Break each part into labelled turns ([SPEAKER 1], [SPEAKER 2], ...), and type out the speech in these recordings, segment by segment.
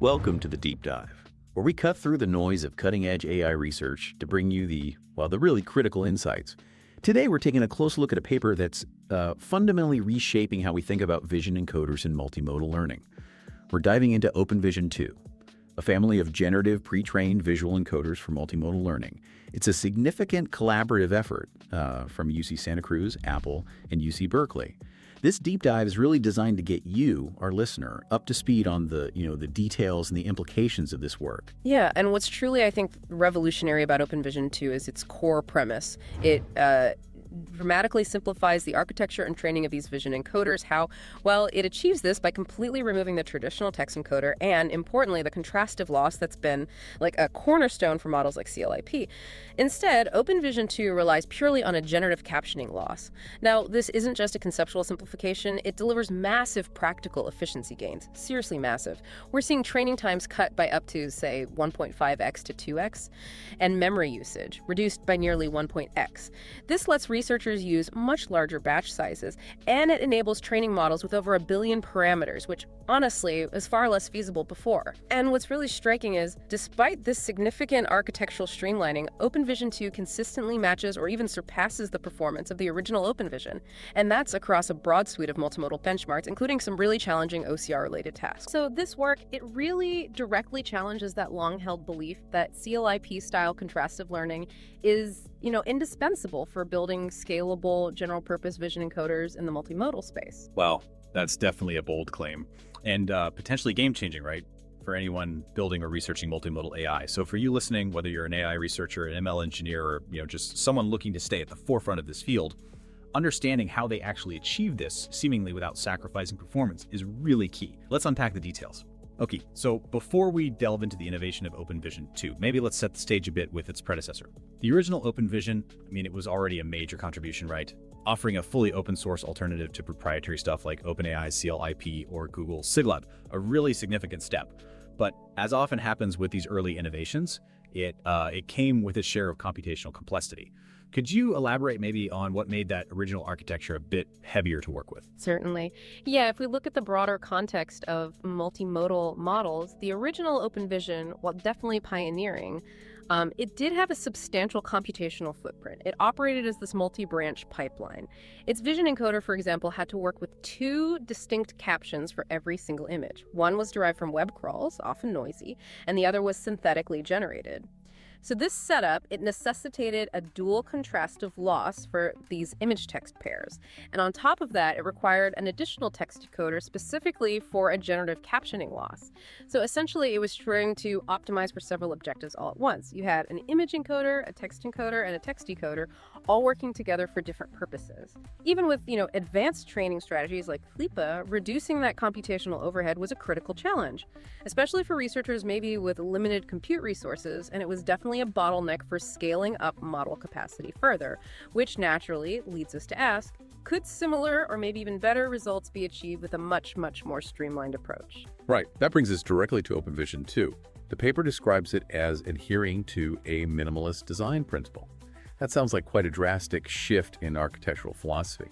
[SPEAKER 1] Welcome to the Deep Dive, where we cut through the noise of cutting-edge AI research to bring you the really critical insights. Today, we're taking a close look at a paper that's fundamentally reshaping how we think about vision encoders in multimodal learning. We're diving into OpenVision 2, a family of generative pre-trained visual encoders for multimodal learning. It's a significant collaborative effort from UC Santa Cruz, Apple, and UC Berkeley. This deep dive is really designed to get you, our listener, up to speed on the details and the implications of this work.
[SPEAKER 2] Yeah, and what's truly, I think, revolutionary about OpenVision 2 is its core premise. It dramatically simplifies the architecture and training of these vision encoders. It achieves this by completely removing the traditional text encoder and, importantly, the contrastive loss that's been like a cornerstone for models like CLIP. Instead, OpenVision 2 relies purely on a generative captioning loss. Now, this isn't just a conceptual simplification, it delivers massive practical efficiency gains, seriously massive. We're seeing training times cut by up to, say, 1.5x to 2x, and memory usage reduced by nearly 1.x. This lets researchers use much larger batch sizes, and it enables training models with over 1 billion parameters, which honestly is far less feasible before. And what's really striking is, despite this significant architectural streamlining, OpenVision 2 consistently matches or even surpasses the performance of the original OpenVision, and that's across a broad suite of multimodal benchmarks, including some really challenging OCR-related tasks. So this work, it really directly challenges that long-held belief that CLIP-style contrastive learning is, indispensable for building scalable general-purpose vision encoders in the multimodal space.
[SPEAKER 3] Well, that's definitely a bold claim, and potentially game-changing, right, for anyone building or researching multimodal AI. So for you listening, whether you're an AI researcher, an ML engineer, or just someone looking to stay at the forefront of this field, understanding how they actually achieve this, seemingly without sacrificing performance, is really key. Let's unpack the details. Okay, so before we delve into the innovation of OpenVision 2, maybe let's set the stage a bit with its predecessor. The original OpenVision, it was already a major contribution, right? Offering a fully open source alternative to proprietary stuff like OpenAI's CLIP or Google's SIGLab, a really significant step. But as often happens with these early innovations, it came with its share of computational complexity. Could you elaborate maybe on what made that original architecture a bit heavier to work with?
[SPEAKER 2] Certainly. Yeah, if we look at the broader context of multimodal models, the original OpenVision, while definitely pioneering, it did have a substantial computational footprint. It operated as this multi-branch pipeline. Its vision encoder, for example, had to work with 2 distinct captions for every single image. One was derived from web crawls, often noisy, and the other was synthetically generated. So this setup, it necessitated a dual contrastive loss for these image-text pairs. And on top of that, it required an additional text decoder specifically for a generative captioning loss. So essentially, it was trying to optimize for several objectives all at once. You had an image encoder, a text encoder, and a text decoder, all working together for different purposes. Even with, advanced training strategies like FLIPA, reducing that computational overhead was a critical challenge, especially for researchers maybe with limited compute resources, and it was definitely a bottleneck for scaling up model capacity further, which naturally leads us to ask, could similar or maybe even better results be achieved with a much, much more streamlined approach?
[SPEAKER 4] Right. That brings us directly to OpenVision 2. The paper describes it as adhering to a minimalist design principle. That sounds like quite a drastic shift in architectural philosophy.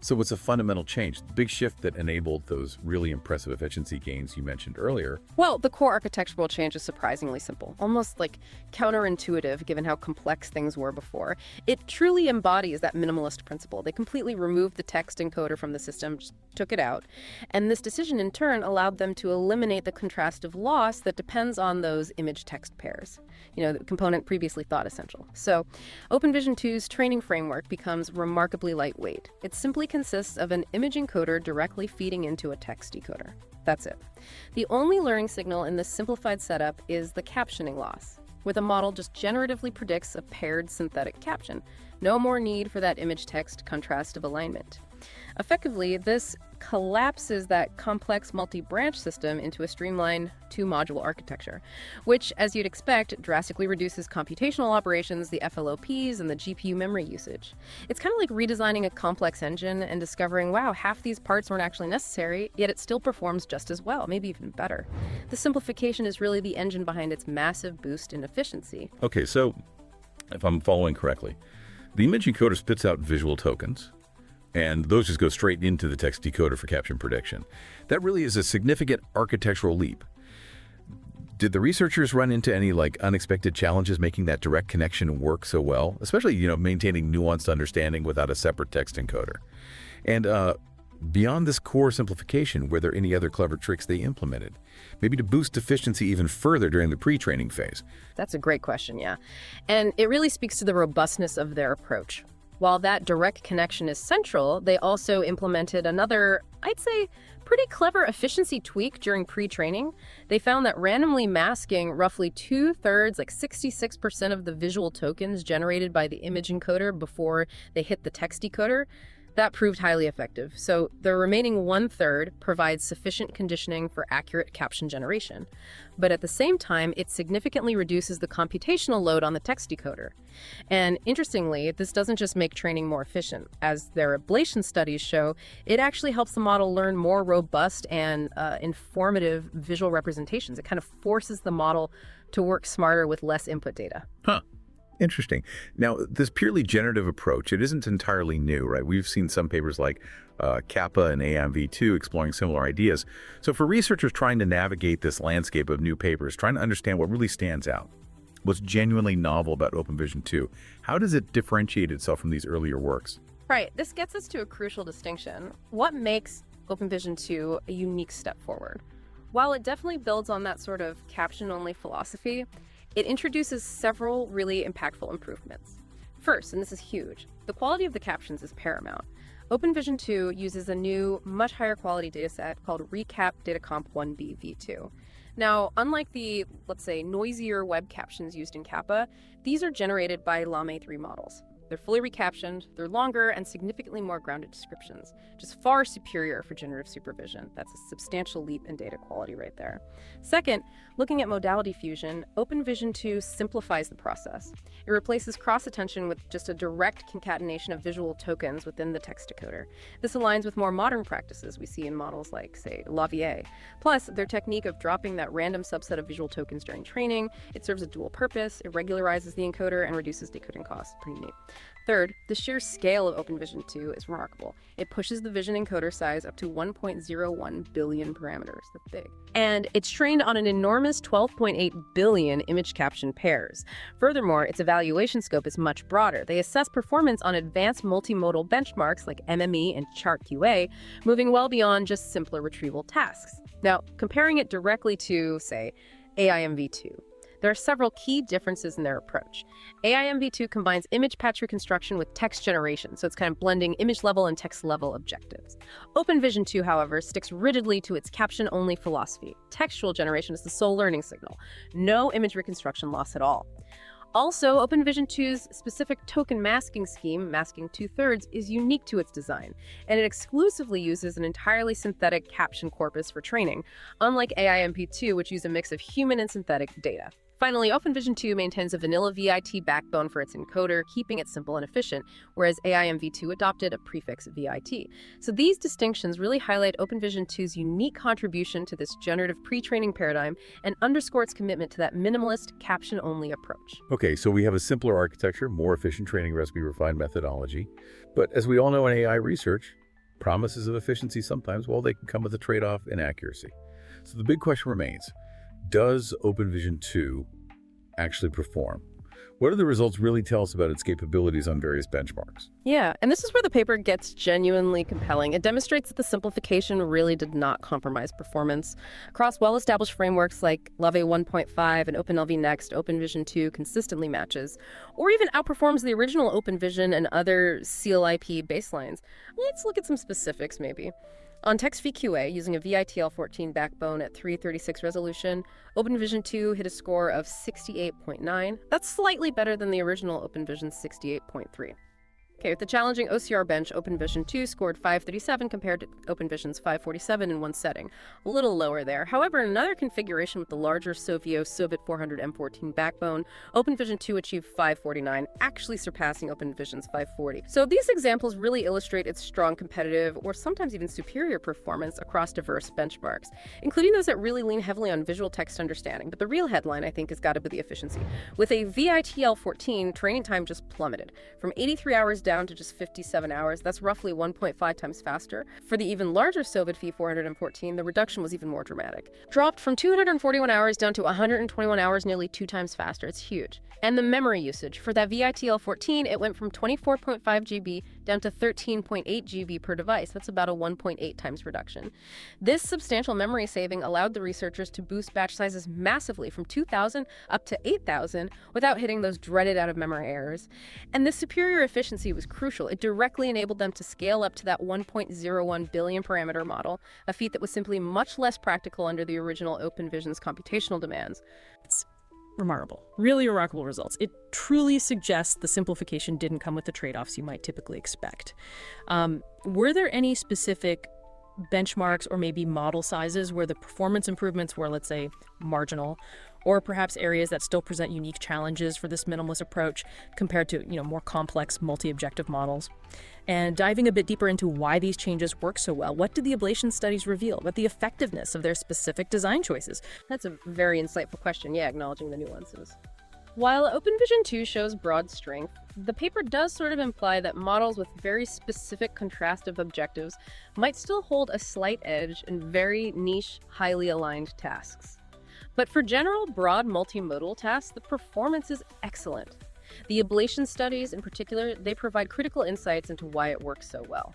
[SPEAKER 4] So what's a fundamental change? The big shift that enabled those really impressive efficiency gains you mentioned earlier.
[SPEAKER 2] Well, the core architectural change is surprisingly simple, almost like counterintuitive given how complex things were before. It truly embodies that minimalist principle. They completely removed the text encoder from the system, just took it out, and this decision in turn allowed them to eliminate the contrastive loss that depends on those image-text pairs, the component previously thought essential. So OpenVision 2's training framework becomes remarkably lightweight. It simply consists of an image encoder directly feeding into a text decoder. That's it. The only learning signal in this simplified setup is the captioning loss, where the model just generatively predicts a paired synthetic caption. No more need for that image-text contrastive alignment. Effectively, this collapses that complex multi-branch system into a streamlined 2-module architecture, which, as you'd expect, drastically reduces computational operations, the FLOPs, and the GPU memory usage. It's kind of like redesigning a complex engine and discovering, wow, half these parts weren't actually necessary, yet it still performs just as well, maybe even better. The simplification is really the engine behind its massive boost in efficiency.
[SPEAKER 4] Okay, so if I'm following correctly, the image encoder spits out visual tokens, and those just go straight into the text decoder for caption prediction. That really is a significant architectural leap. Did the researchers run into any unexpected challenges making that direct connection work so well, especially, maintaining nuanced understanding without a separate text encoder? And beyond this core simplification, were there any other clever tricks they implemented? Maybe to boost efficiency even further during the pre-training phase?
[SPEAKER 2] That's a great question, yeah. And it really speaks to the robustness of their approach. While that direct connection is central, they also implemented another, I'd say, pretty clever efficiency tweak during pre-training. They found that randomly masking roughly 2/3, 66% of the visual tokens generated by the image encoder before they hit the text decoder, that proved highly effective. So the remaining 1/3 provides sufficient conditioning for accurate caption generation. But at the same time, it significantly reduces the computational load on the text decoder. And interestingly, this doesn't just make training more efficient. As their Ablation Studies show, it actually helps the model learn more robust and informative visual representations. It kind of forces the model to work smarter with less input data.
[SPEAKER 4] Huh. Interesting. Now, this purely generative approach, it isn't entirely new, right? We've seen some papers like Kappa and AIMV2 exploring similar ideas. So for researchers trying to navigate this landscape of new papers, trying to understand what really stands out, what's genuinely novel about OpenVision 2, how does it differentiate itself from these earlier works?
[SPEAKER 2] Right. This gets us to a crucial distinction. What makes OpenVision 2 a unique step forward? While it definitely builds on that sort of caption-only philosophy, it introduces several really impactful improvements. First, and this is huge, the quality of the captions is paramount. OpenVision 2 uses a new, much higher quality dataset called Recap Datacomp 1B v2. Now, unlike the, let's say, noisier web captions used in Kappa, these are generated by Llama 3 models. They're fully recaptioned, they're longer, and significantly more grounded descriptions, which is far superior for generative supervision. That's a substantial leap in data quality right there. Second, looking at Modality Fusion, OpenVision 2 simplifies the process. It replaces cross-attention with just a direct concatenation of visual tokens within the text decoder. This aligns with more modern practices we see in models like, say, Lavier. Plus, their technique of dropping that random subset of visual tokens during training, it serves a dual purpose, it regularizes the encoder and reduces decoding costs. Pretty neat. Third, the sheer scale of OpenVision 2 is remarkable. It pushes the vision encoder size up to 1.01 billion parameters. That's big. And it's trained on an enormous 12.8 billion image caption pairs. Furthermore, its evaluation scope is much broader. They assess performance on advanced multimodal benchmarks like MME and ChartQA, moving well beyond just simpler retrieval tasks. Now, comparing it directly to, say, AIMV2, there are several key differences in their approach. AIMV2 combines image patch reconstruction with text generation, so it's kind of blending image level and text level objectives. OpenVision 2, however, sticks rigidly to its caption-only philosophy. Textual generation is the sole learning signal. No image reconstruction loss at all. Also, OpenVision 2's specific token masking scheme, masking 2/3, is unique to its design, and it exclusively uses an entirely synthetic caption corpus for training, unlike AIMV2, which used a mix of human and synthetic data. Finally, OpenVision 2 maintains a vanilla VIT backbone for its encoder, keeping it simple and efficient, whereas AIMV2 adopted a prefix VIT. So these distinctions really highlight OpenVision 2's unique contribution to this generative pre-training paradigm and underscore its commitment to that minimalist, caption-only approach.
[SPEAKER 4] Okay, so we have a simpler architecture, more efficient training recipe, refined methodology. But as we all know in AI research, promises of efficiency sometimes, well, they can come with a trade-off in accuracy. So the big question remains, does OpenVision 2 actually perform? What do the results really tell us about its capabilities on various benchmarks?
[SPEAKER 2] Yeah, and this is where the paper gets genuinely compelling. It demonstrates that the simplification really did not compromise performance. Across well-established frameworks like Lave 1.5 and OpenLV Next, OpenVision 2 consistently matches, or even outperforms the original OpenVision and other CLIP baselines. Let's look at some specifics, maybe. On text VQA, using a ViT-L 14 backbone at 336 resolution, OpenVision 2 hit a score of 68.9. That's slightly better than the original OpenVision 68.3. Okay, with the challenging OCR bench, OpenVision 2 scored 537 compared to OpenVision's 547 in one setting. A little lower there. However, in another configuration with the larger Sovio Sovit 400 M14 backbone, OpenVision 2 achieved 549, actually surpassing OpenVision's 540. So these examples really illustrate its strong competitive, or sometimes even superior performance across diverse benchmarks, including those that really lean heavily on visual text understanding. But the real headline, I think, has got to be the efficiency. With a ViT-L 14, training time just plummeted from 83 hours down to just 57 hours. That's roughly 1.5 times faster. For the even larger Soviet V414, the reduction was even more dramatic. Dropped from 241 hours down to 121 hours, nearly 2 times faster. It's huge. And the memory usage. For that ViT-L14, it went from 24.5 GB down to 13.8 GB per device. That's about a 1.8 times reduction. This substantial memory saving allowed the researchers to boost batch sizes massively from 2,000 up to 8,000 without hitting those dreaded out-of-memory errors. And this superior efficiency was crucial. It directly enabled them to scale up to that 1.01 billion parameter model, a feat that was simply much less practical under the original OpenVision's computational demands.
[SPEAKER 5] It's remarkable. Really remarkable results. It truly suggests the simplification didn't come with the trade-offs you might typically expect. Were there any specific benchmarks or maybe model sizes where the performance improvements were, let's say, marginal, or perhaps areas that still present unique challenges for this minimalist approach compared to, more complex multi-objective models? And diving a bit deeper into why these changes work so well, what did the Ablation Studies reveal about the effectiveness of their specific design choices?
[SPEAKER 2] That's a very insightful question, acknowledging the nuances. While OpenVision 2 shows broad strength, the paper does sort of imply that models with very specific contrastive objectives might still hold a slight edge in very niche, highly aligned tasks. But for general, broad multimodal tasks, the performance is excellent. The Ablation Studies, in particular, they provide critical insights into why it works so well.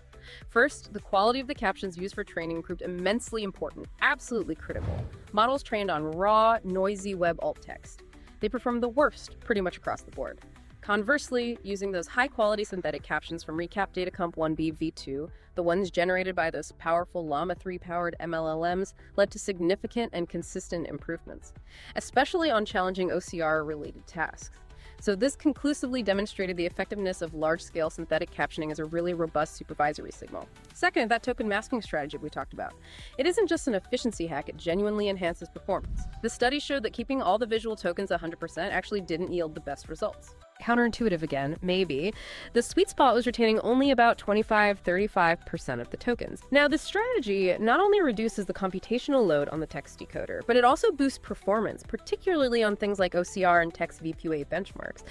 [SPEAKER 2] First, the quality of the captions used for training proved immensely important, absolutely critical. Models trained on raw, noisy web alt text. They performed the worst pretty much across the board. Conversely, using those high-quality synthetic captions from Recap Datacomp 1B v2, the ones generated by those powerful Llama 3-powered MLLMs, led to significant and consistent improvements, especially on challenging OCR-related tasks. So this conclusively demonstrated the effectiveness of large-scale synthetic captioning as a really robust supervisory signal. Second, that token masking strategy we talked about. It isn't just an efficiency hack, it genuinely enhances performance. The study showed that keeping all the visual tokens 100% actually didn't yield the best results. Counterintuitive again, maybe. The sweet spot was retaining only about 25-35% of the tokens. Now, this strategy not only reduces the computational load on the text decoder, but it also boosts performance, particularly on things like OCR and text VPA benchmarks.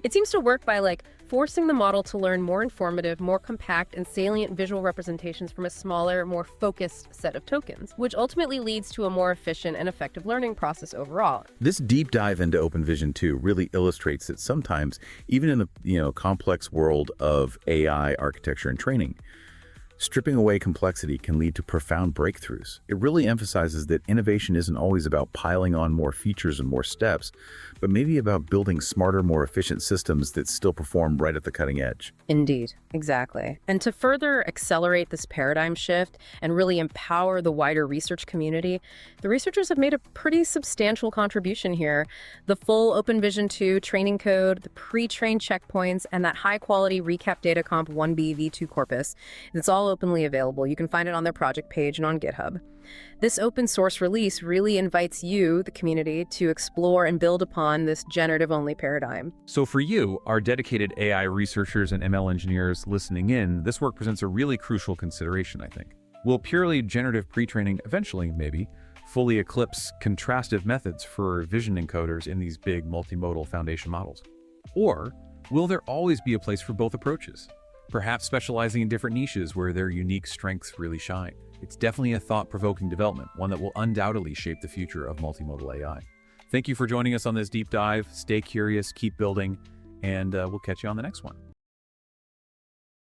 [SPEAKER 2] It seems to work by forcing the model to learn more informative, more compact, and salient visual representations from a smaller, more focused set of tokens, which ultimately leads to a more efficient and effective learning process overall.
[SPEAKER 1] This deep dive into OpenVision 2 really illustrates that sometimes, even in the complex world of AI architecture and training, stripping away complexity can lead to profound breakthroughs. It really emphasizes that innovation isn't always about piling on more features and more steps, but maybe about building smarter, more efficient systems that still perform right at the cutting edge.
[SPEAKER 2] Indeed, exactly. And to further accelerate this paradigm shift and really empower the wider research community, the researchers have made a pretty substantial contribution here. The full OpenVision 2 training code, the pre-trained checkpoints, and that high-quality Recap Datacomp 1B v2 corpus, it's all openly available. You can find it on their project page and on GitHub. This open source release really invites you, the community, to explore and build upon this generative-only paradigm.
[SPEAKER 3] So for you, our dedicated AI researchers and ML engineers listening in, this work presents a really crucial consideration, I think. Will purely generative pretraining eventually, maybe, fully eclipse contrastive methods for vision encoders in these big multimodal foundation models? Or will there always be a place for both approaches, perhaps specializing in different niches where their unique strengths really shine? It's definitely a thought-provoking development, one that will undoubtedly shape the future of multimodal AI. Thank you for joining us on this deep dive. Stay curious, keep building, and we'll catch you on the next one.